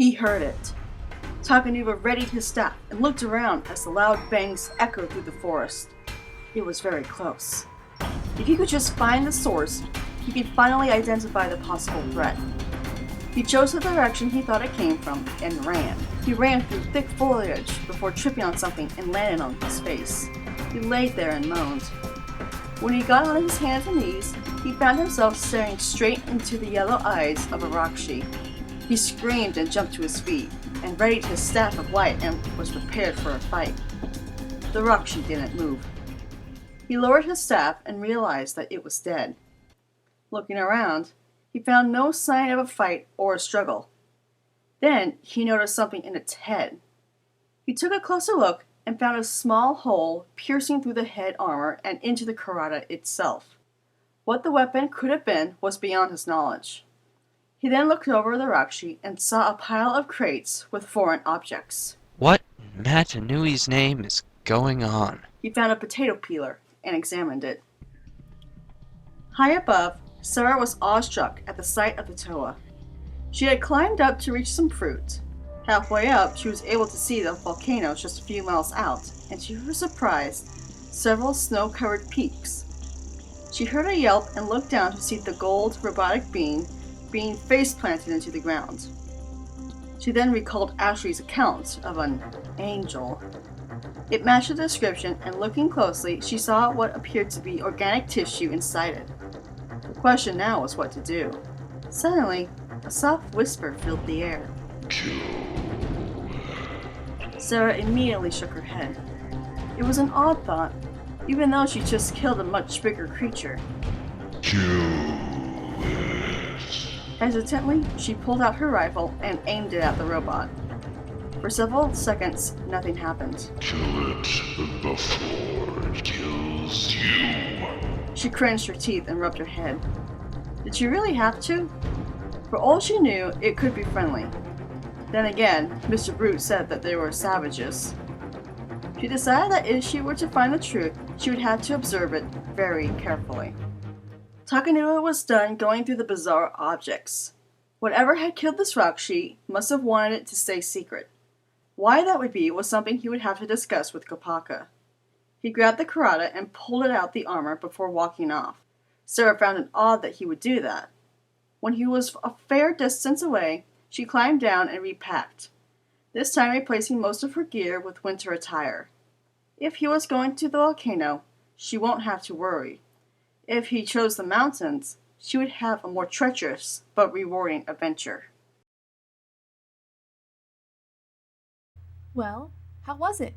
He heard it. Takanuva readied his staff and looked around as the loud bangs echoed through the forest. It was very close. If he could just find the source, he could finally identify the possible threat. He chose the direction he thought it came from and ran. He ran through thick foliage before tripping on something and landed on his face. He laid there and moaned. When he got on his hands and knees, he found himself staring straight into the yellow eyes of a Rakshi. He screamed and jumped to his feet, and readied his staff of light and was prepared for a fight. The Rakshi didn't move. He lowered his staff and realized that it was dead. Looking around, he found no sign of a fight or a struggle. Then he noticed something in its head. He took a closer look and found a small hole piercing through the head armor and into the karata itself. What the weapon could have been was beyond his knowledge. He then looked over the Rakshi and saw a pile of crates with foreign objects. What in Matanui's name is going on? He found a potato peeler and examined it. High above, Sarah was awestruck at the sight of the Toa. She had climbed up to reach some fruit. Halfway up, she was able to see the volcano just a few miles out, and to her surprise, several snow-covered peaks. She heard a yelp and looked down to see the gold robotic being face-planted into the ground. She then recalled Ashley's account of an angel. It matched the description, and looking closely, she saw what appeared to be organic tissue inside it. The question now was what to do. Suddenly, a soft whisper filled the air. Sarah immediately shook her head. It was an odd thought, even though she just killed a much bigger creature. Hesitantly, she pulled out her rifle and aimed it at the robot. For several seconds, nothing happened. Kill it before it kills you. She clenched her teeth and rubbed her head. Did she really have to? For all she knew, it could be friendly. Then again, Mr. Brute said that they were savages. She decided that if she were to find the truth, she would have to observe it very carefully. Takanuva was done going through the bizarre objects. Whatever had killed this Rakshi must have wanted it to stay secret. Why that would be was something he would have to discuss with Kopaka. He grabbed the karata and pulled it out the armor before walking off. Sarah found it odd that he would do that. When he was a fair distance away, she climbed down and repacked, this time replacing most of her gear with winter attire. If he was going to the volcano, she won't have to worry. If he chose the mountains, she would have a more treacherous but rewarding adventure. Well, how was it?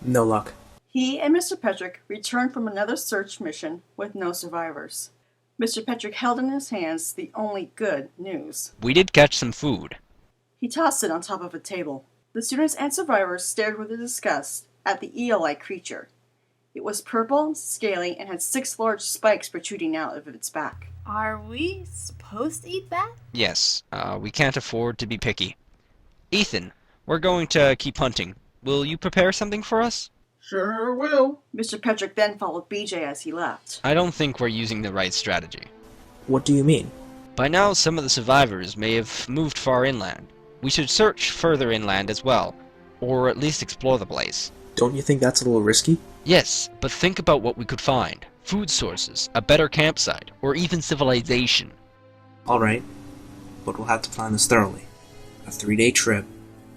No luck. He and Mr. Petrick returned from another search mission with no survivors. Mr. Petrick held in his hands the only good news. We did catch some food. He tossed it on top of a table. The students and survivors stared with disgust at the eel-like creature. It was purple, scaly, and had 6 large spikes protruding out of its back. Are we supposed to eat that? Yes, we can't afford to be picky. Ethan, we're going to keep hunting. Will you prepare something for us? Sure will. Mr. Petrick then followed BJ as he left. I don't think we're using the right strategy. What do you mean? By now, some of the survivors may have moved far inland. We should search further inland as well, or at least explore the place. Don't you think that's a little risky? Yes, but think about what we could find. Food sources, a better campsite, or even civilization. Alright, but we'll have to plan this thoroughly. A 3-day trip,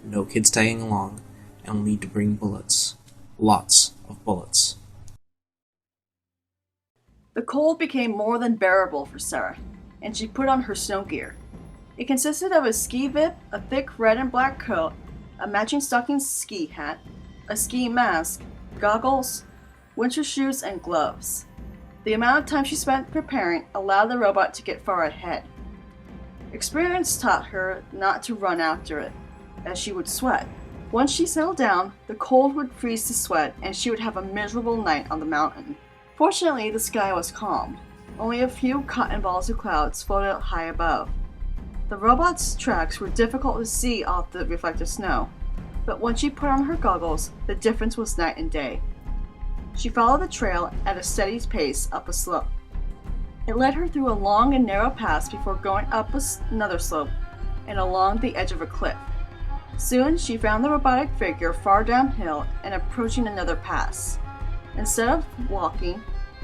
no kids tagging along, and we'll need to bring bullets. Lots of bullets. The cold became more than bearable for Sarah, and she put on her snow gear. It consisted of a ski vip, a thick red and black coat, a matching stocking ski hat, a ski mask, goggles, winter shoes, and gloves. The amount of time she spent preparing allowed the robot to get far ahead. Experience taught her not to run after it, as she would sweat. Once she settled down, the cold would freeze to sweat, and she would have a miserable night on the mountain. Fortunately, the sky was calm. Only a few cotton balls of clouds floated high above. The robot's tracks were difficult to see off the reflective snow, but once she put on her goggles, the difference was night and day. She followed the trail at a steady pace up a slope. It led her through a long and narrow pass before going up another slope and along the edge of a cliff. Soon, she found the robotic figure far downhill and approaching another pass. Instead of walking,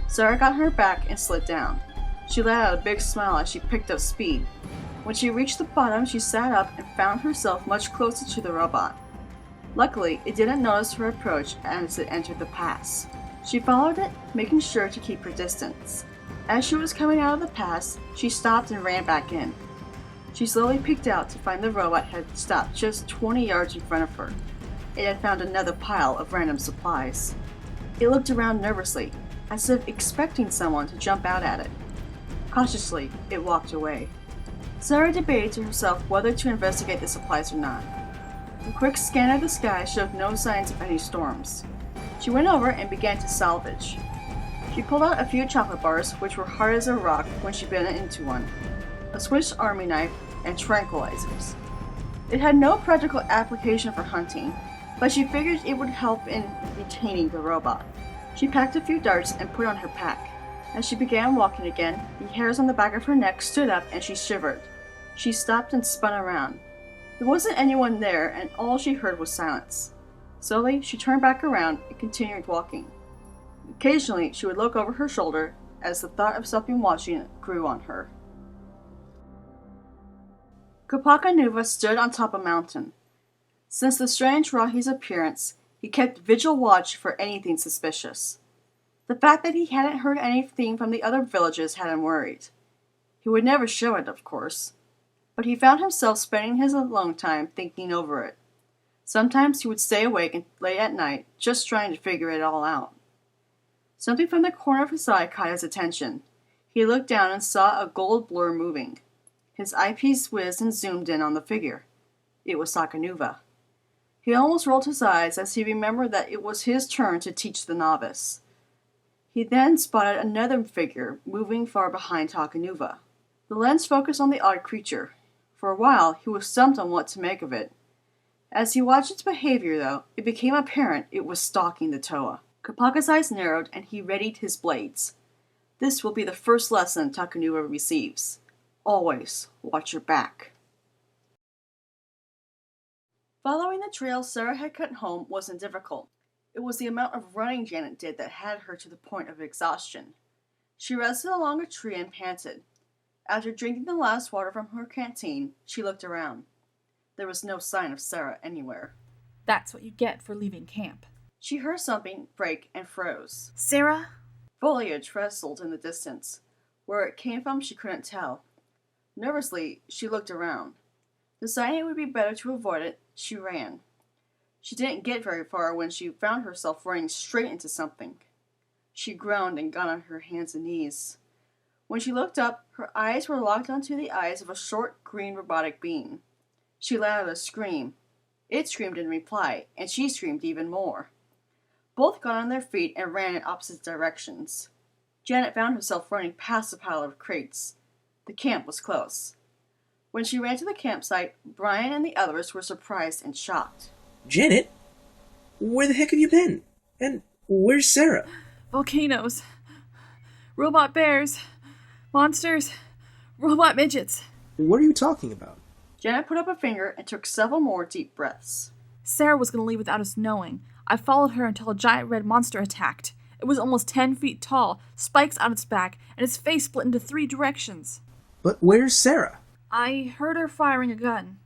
Sarah got on her back and slid down. She let out a big smile as she picked up speed. When she reached the bottom, she sat up and found herself much closer to the robot. Luckily, it didn't notice her approach as it entered the pass. She followed it, making sure to keep her distance. As she was coming out of the pass, she stopped and ran back in. She slowly peeked out to find the robot had stopped just 20 yards in front of her. It had found another pile of random supplies. It looked around nervously, as if expecting someone to jump out at it. Cautiously, it walked away. Sarah debated to herself whether to investigate the supplies or not. A quick scan of the sky showed no signs of any storms. She went over and began to salvage. She pulled out a few chocolate bars, which were hard as a rock when she bit into one, a Swiss Army knife, and tranquilizers. It had no practical application for hunting, but she figured it would help in detaining the robot. She packed a few darts and put on her pack. As she began walking again, the hairs on the back of her neck stood up and she shivered. She stopped and spun around. There wasn't anyone there, and all she heard was silence. Slowly, she turned back around and continued walking. Occasionally, she would look over her shoulder as the thought of something watching grew on her. Kopaka stood on top of a mountain. Since the strange Rahi's appearance, he kept vigil watch for anything suspicious. The fact that he hadn't heard anything from the other villages had him worried. He would never show it, of course, but he found himself spending his alone time thinking over it. Sometimes he would stay awake and late at night, just trying to figure it all out. Something from the corner of his eye caught his attention. He looked down and saw a gold blur moving. His eyepiece whizzed and zoomed in on the figure. It was Sakanuva. He almost rolled his eyes as he remembered that it was his turn to teach the novice. He then spotted another figure moving far behind Takanuva. The lens focused on the odd creature. For a while, he was stumped on what to make of it. As he watched its behavior, though, it became apparent it was stalking the Toa. Kopaka's eyes narrowed and he readied his blades. This will be the first lesson Takanuva receives. Always watch your back. Following the trail Sarah had cut home wasn't difficult. It was the amount of running Janet did that had her to the point of exhaustion. She rested along a tree and panted. After drinking the last water from her canteen, she looked around. There was no sign of Sarah anywhere. That's what you get for leaving camp. She heard something break and froze. Sarah? Foliage rustled in the distance. Where it came from, she couldn't tell. Nervously, she looked around. Deciding it would be better to avoid it, she ran. She didn't get very far when she found herself running straight into something. She groaned and got on her hands and knees. When she looked up, her eyes were locked onto the eyes of a short, green robotic being. She let out a scream. It screamed in reply, and she screamed even more. Both got on their feet and ran in opposite directions. Janet found herself running past a pile of crates. The camp was close. When she ran to the campsite, Brian and the others were surprised and shocked. Janet? Where the heck have you been? And where's Sarah? Volcanoes. Robot bears. Monsters. Robot midgets. What are you talking about? Janet put up a finger and took several more deep breaths. Sarah was going to leave without us knowing. I followed her until a giant red monster attacked. It was almost 10 feet tall, spikes on its back, and its face split into 3 directions. But where's Sarah? I heard her firing a gun.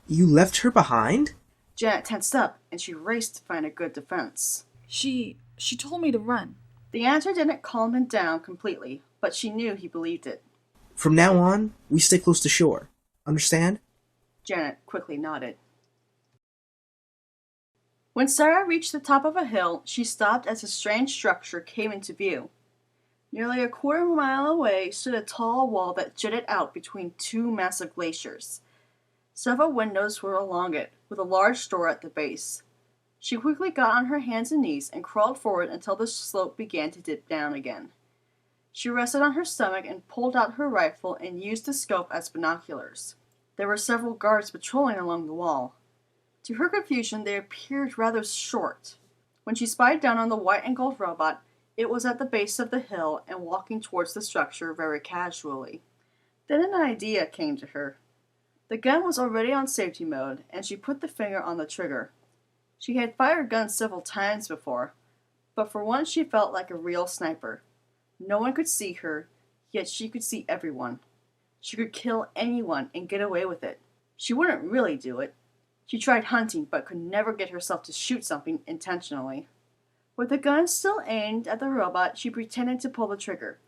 You left her behind? Janet tensed up, and she raced to find a good defense. She told me to run. The answer didn't calm him down completely, but she knew he believed it. From now on, we stay close to shore. Understand? Janet quickly nodded. When Sarah reached the top of a hill, she stopped as a strange structure came into view. Nearly a quarter mile away stood a tall wall that jutted out between 2 massive glaciers. Several windows were along it, with a large door at the base. She quickly got on her hands and knees and crawled forward until the slope began to dip down again. She rested on her stomach and pulled out her rifle and used the scope as binoculars. There were several guards patrolling along the wall. To her confusion, they appeared rather short. When she spied down on the white and gold robot, it was at the base of the hill and walking towards the structure very casually. Then an idea came to her. The gun was already on safety mode, and she put the finger on the trigger. She had fired guns several times before, but for once she felt like a real sniper. No one could see her, yet she could see everyone. She could kill anyone and get away with it. She wouldn't really do it. She tried hunting, but could never get herself to shoot something intentionally. With the gun still aimed at the robot, she pretended to pull the trigger,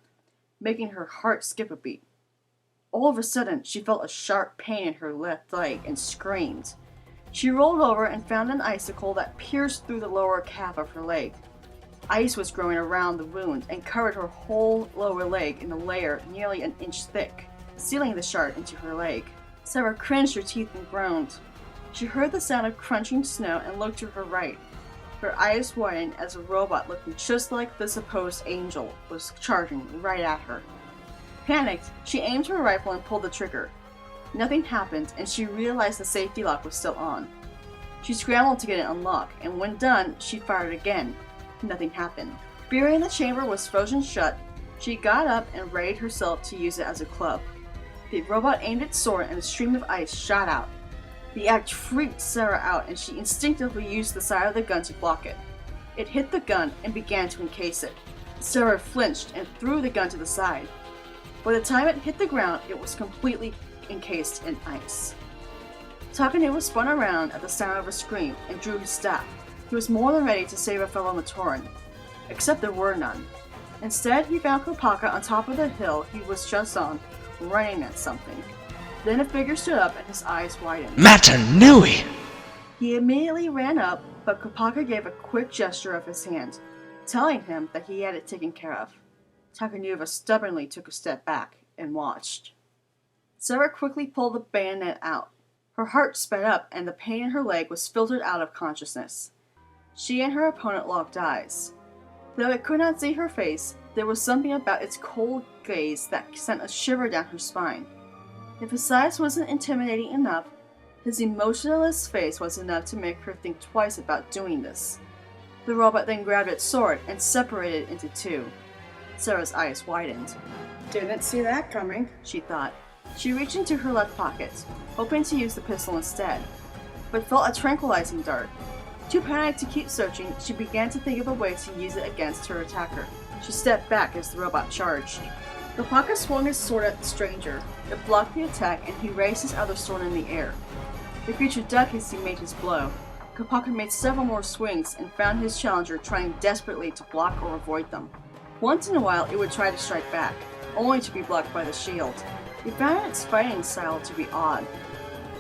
making her heart skip a beat. All of a sudden, she felt a sharp pain in her left leg and screamed. She rolled over and found an icicle that pierced through the lower calf of her leg. Ice was growing around the wound and covered her whole lower leg in a layer nearly an inch thick, sealing the shard into her leg. Sarah clenched her teeth and groaned. She heard the sound of crunching snow and looked to her right. Her eyes widened as a robot looking just like the supposed angel was charging right at her. Panicked, she aimed her rifle and pulled the trigger. Nothing happened, and she realized the safety lock was still on. She scrambled to get it unlocked, and when done, she fired again. Nothing happened. Fearing the chamber was frozen shut, she got up and readied herself to use it as a club. The robot aimed its sword, and a stream of ice shot out. The act freaked Sarah out, and she instinctively used the side of the gun to block it. It hit the gun and began to encase it. Sarah flinched and threw the gun to the side. By the time it hit the ground, it was completely encased in ice. Takanuva spun around at the sound of a scream and drew his staff. He was more than ready to save a fellow Matoran, except there were none. Instead, he found Kopaka on top of the hill he was just on, running at something. Then a figure stood up and his eyes widened. Matanui! He immediately ran up, but Kopaka gave a quick gesture of his hand, telling him that he had it taken care of. Takanuva stubbornly took a step back and watched. Sarah quickly pulled the bayonet out. Her heart sped up and the pain in her leg was filtered out of consciousness. She and her opponent locked eyes. Though it could not see her face, there was something about its cold gaze that sent a shiver down her spine. If his size wasn't intimidating enough, his emotionless face was enough to make her think twice about doing this. The robot then grabbed its sword and separated it into two. Sarah's eyes widened. Didn't see that coming, she thought. She reached into her left pocket, hoping to use the pistol instead, but felt a tranquilizing dart. Too panicked to keep searching, she began to think of a way to use it against her attacker. She stepped back as the robot charged. Kopaka swung his sword at the stranger. It blocked the attack, and he raised his other sword in the air. The creature ducked as he made his blow. Kopaka made several more swings and found his challenger trying desperately to block or avoid them. Once in a while, it would try to strike back, only to be blocked by the shield. He found its fighting style to be odd.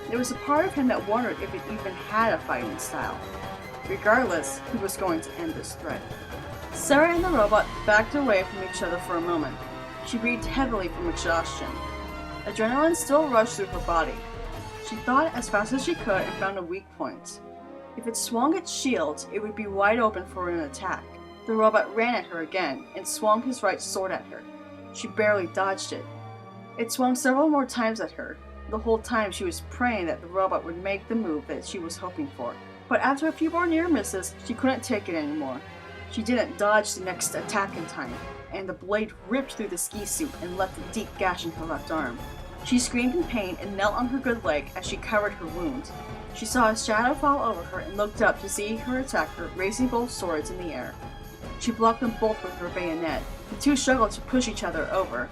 There was a part of him that wondered if it even had a fighting style. Regardless, he was going to end this threat. Sarah and the robot backed away from each other for a moment. She breathed heavily from exhaustion. Adrenaline still rushed through her body. She thought as fast as she could and found a weak point. If it swung its shield, it would be wide open for an attack. The robot ran at her again and swung his right sword at her. She barely dodged it. It swung several more times at her. The whole time she was praying that the robot would make the move that she was hoping for. But after a few more near misses, she couldn't take it anymore. She didn't dodge the next attack in time, and the blade ripped through the ski suit and left a deep gash in her left arm. She screamed in pain and knelt on her good leg as she covered her wound. She saw a shadow fall over her and looked up to see her attacker raising both swords in the air. She blocked them both with her bayonet. The two struggled to push each other over.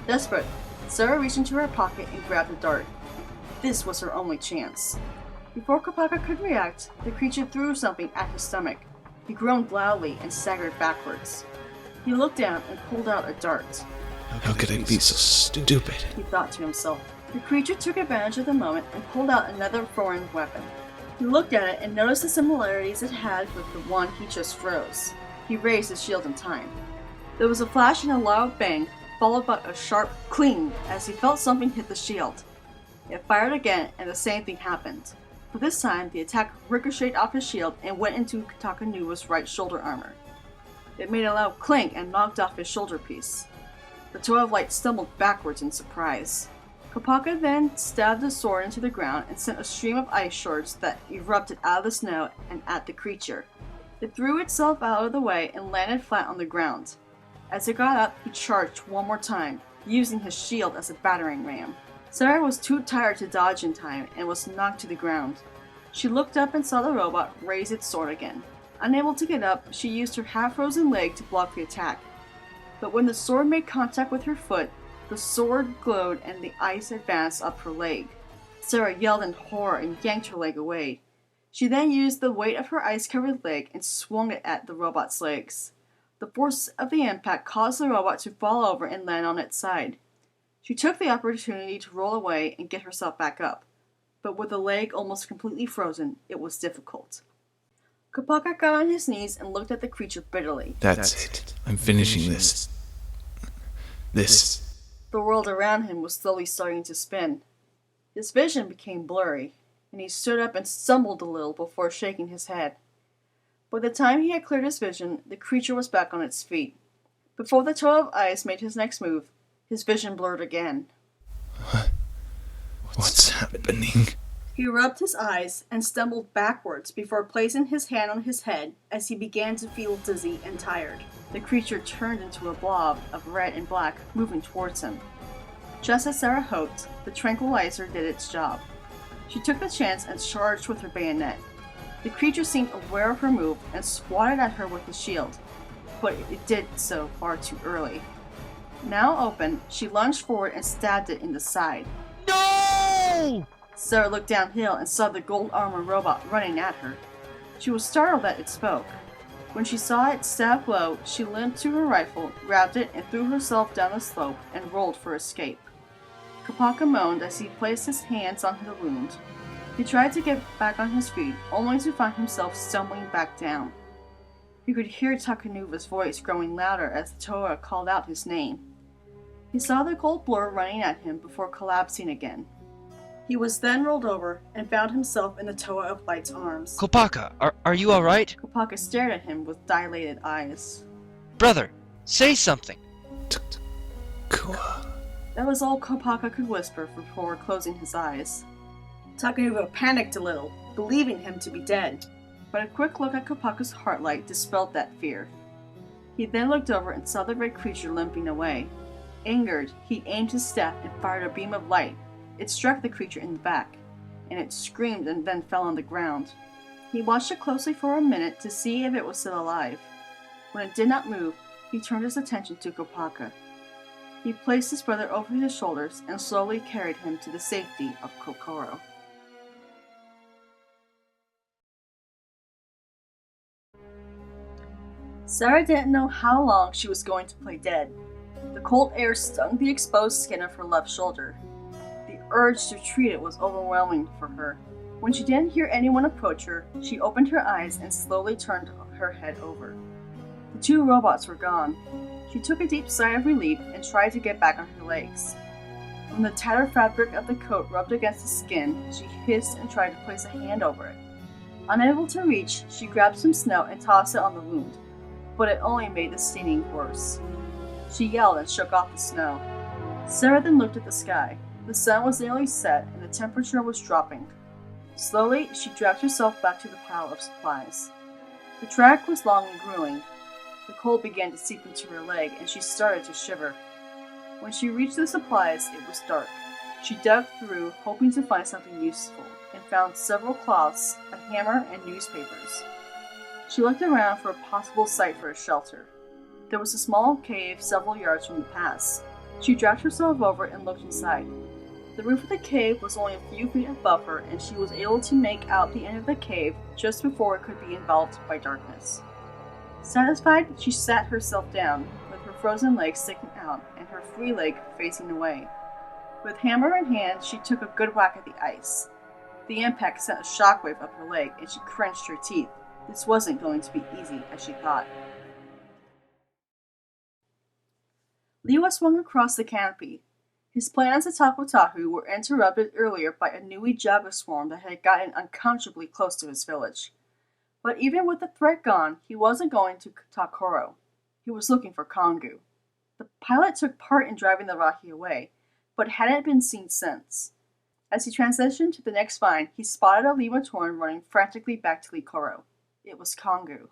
Desperate, Sarah reached into her pocket and grabbed the dart. This was her only chance. Before Kopaka could react, the creature threw something at his stomach. He groaned loudly and staggered backwards. He looked down and pulled out a dart. How could I be so stupid? He thought to himself. The creature took advantage of the moment and pulled out another foreign weapon. He looked at it and noticed the similarities it had with the one he just froze. He raised his shield in time. There was a flash and a loud bang, followed by a sharp cling as he felt something hit the shield. It fired again, and the same thing happened. But this time, the attack ricocheted off his shield and went into Takanuva's right shoulder armor. It made a loud clink and knocked off his shoulder piece. The Toa of Light stumbled backwards in surprise. Kopaka then stabbed the sword into the ground and sent a stream of ice shards that erupted out of the snow and at the creature. It threw itself out of the way and landed flat on the ground. As it got up, he charged one more time, using his shield as a battering ram. Sarah was too tired to dodge in time and was knocked to the ground. She looked up and saw the robot raise its sword again. Unable to get up, she used her half-frozen leg to block the attack. But when the sword made contact with her foot, the sword glowed and the ice advanced up her leg. Sarah yelled in horror and yanked her leg away. She then used the weight of her ice-covered leg and swung it at the robot's legs. The force of the impact caused the robot to fall over and land on its side. She took the opportunity to roll away and get herself back up, but with the leg almost completely frozen, it was difficult. Kopaka got on his knees and looked at the creature bitterly. That's it. I'm finishing this. This. The world around him was slowly starting to spin. His vision became blurry, and he stood up and stumbled a little before shaking his head. By the time he had cleared his vision, the creature was back on its feet. Before the Toa of Ice made his next move, his vision blurred again. What's happening? He rubbed his eyes and stumbled backwards before placing his hand on his head as he began to feel dizzy and tired. The creature turned into a blob of red and black, moving towards him. Just as Sarah hoped, the tranquilizer did its job. She took the chance and charged with her bayonet. The creature seemed aware of her move and swatted at her with the shield, but it did so far too early. Now open, she lunged forward and stabbed it in the side. No! Sarah looked downhill and saw the gold armor robot running at her. She was startled that it spoke. When she saw it stab low, she limped to her rifle, grabbed it, and threw herself down the slope and rolled for escape. Kopaka moaned as he placed his hands on the wound. He tried to get back on his feet, only to find himself stumbling back down. He could hear Takanuva's voice growing louder as the Toa called out his name. He saw the gold blur running at him before collapsing again. He was then rolled over and found himself in the Toa of Light's arms. Kopaka, are you alright? Kopaka stared at him with dilated eyes. Brother, say something. Koa. That was all Kopaka could whisper before closing his eyes. Takanuva panicked a little, believing him to be dead, but a quick look at Kopaka's heart light dispelled that fear. He then looked over and saw the red creature limping away. Angered, he aimed his staff and fired a beam of light. It struck the creature in the back, and it screamed and then fell on the ground. He watched it closely for a minute to see if it was still alive. When it did not move, he turned his attention to Kopaka. He placed his brother over his shoulders and slowly carried him to the safety of Kokoro. Sarah didn't know how long she was going to play dead. The cold air stung the exposed skin of her left shoulder. The urge to treat it was overwhelming for her. When she didn't hear anyone approach her, she opened her eyes and slowly turned her head over. The two robots were gone. She took a deep sigh of relief and tried to get back on her legs. When the tattered fabric of the coat rubbed against the skin, she hissed and tried to place a hand over it. Unable to reach, she grabbed some snow and tossed it on the wound, but it only made the stinging worse. She yelled and shook off the snow. Sarah then looked at the sky. The sun was nearly set and the temperature was dropping. Slowly, she dragged herself back to the pile of supplies. The track was long and grueling. The cold began to seep into her leg and she started to shiver. When she reached the supplies, it was dark. She dug through, hoping to find something useful, and found several cloths, a hammer, and newspapers. She looked around for a possible site for a shelter. There was a small cave several yards from the pass. She dragged herself over and looked inside. The roof of the cave was only a few feet above her, and she was able to make out the end of the cave just before it could be enveloped by darkness. Satisfied, she sat herself down, with her frozen leg sticking out and her free leg facing away. With hammer in hand, she took a good whack at the ice. The impact sent a shockwave up her leg, and she clenched her teeth. This wasn't going to be easy, as she thought. Liwa swung across the canopy. His plans to talk with Tahu were interrupted earlier by a Nui Jaga swarm that had gotten uncomfortably close to his village. But even with the threat gone, he wasn't going to Takoro. He was looking for Kongu. The pilot took part in driving the Rahi away, but hadn't been seen since. As he transitioned to the next vine, he spotted a Liwa Torn running frantically back to Likoro. It was Kongu.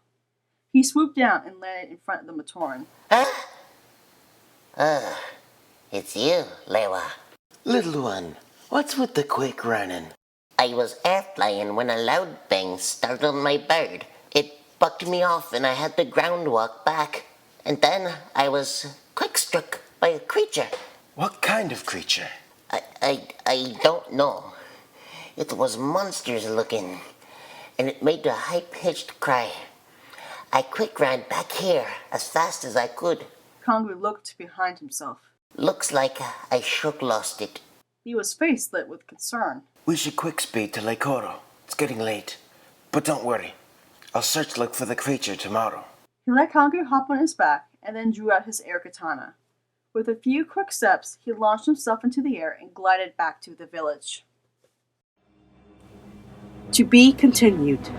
He swooped down and landed in front of the Matoran. It's you, Lewa. Little one, what's with the quick running? I was air flying when a loud bang startled my bird. It bucked me off and I had to ground walk back. And then I was quick struck by a creature. What kind of creature? I don't know. It was monstrous looking, and it made a high-pitched cry. I quick ran back here as fast as I could. Kongu looked behind himself. Looks like I shook lost it. He was face lit with concern. We should quick speed to Lake Oro. It's getting late. But don't worry. I'll look for the creature tomorrow. He let Kongu hop on his back and then drew out his air katana. With a few quick steps, he launched himself into the air and glided back to the village. To be continued.